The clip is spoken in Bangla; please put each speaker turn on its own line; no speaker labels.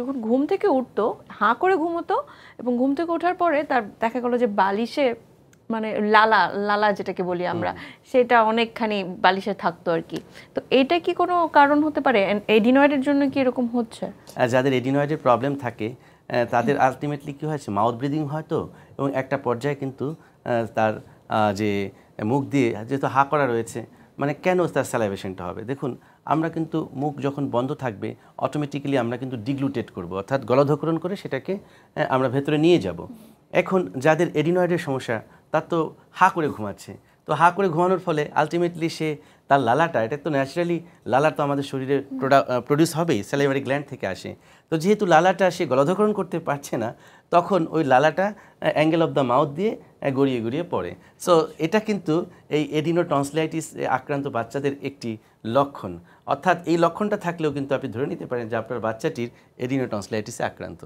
যখন ঘুম থেকে উঠতো হাঁ করে ঘুমোতো এবং ঘুম থেকে ওঠার পরে তার দেখা গেল যে বালিশে মানে লালা লালা যেটাকে বলি আমরা সেটা অনেকখানি বালিশে থাকতো আর কি। তো এটা কি কোনো কারণ হতে পারে? এডিনয়েডের জন্য কি এরকম হচ্ছে?
যাদের এডিনয়েডের প্রবলেম থাকে তাদের আলটিমেটলি কি হয়েছে মাউথ ব্রিদিং হয় তো, এবং একটা পর্যায়ে কিন্তু তার যে মুখ দিয়ে যেহেতু হা করা রয়েছে, মানে কেন তার স্যালাইভেশনটা হবে? দেখুন, আমরা কিন্তু মুখ যখন বন্ধ থাকবে অটোমেটিক্যালি আমরা কিন্তু ডিগ্লুটেট করব, অর্থাৎ গলধকরণ করে সেটাকে আমরা ভেতরে নিয়ে যাব। এখন যাদের এডিনয়েডের সমস্যা তার তো হা করে ঘুমাচ্ছে, তো হা করে ঘুমানোর ফলে আলটিমেটলি সে তার লালাটা, এটা তো ন্যাচারালি লালা তো আমাদের শরীরে প্রডিউস হবেই, স্যালাইভারি গ্ল্যান্ড থেকে আসে। তো যেহেতু লালাটা সে গলধকরণ করতে পারছে না, তখন ওই লালাটা অ্যাঙ্গেল অফ দ্য মাউথ দিয়ে গড়িয়ে গড়িয়ে পড়ে। সো এটা কিন্তু এই এডিনোটনসিলাইটিস আক্রান্ত বাচ্চাদের একটি লক্ষণ, অর্থাৎ এই লক্ষণটা থাকলেও কিন্তু আপনি ধরে নিতে পারেন যে আপনার বাচ্চাটির এডিনোটনসিলাইটিসে আক্রান্ত।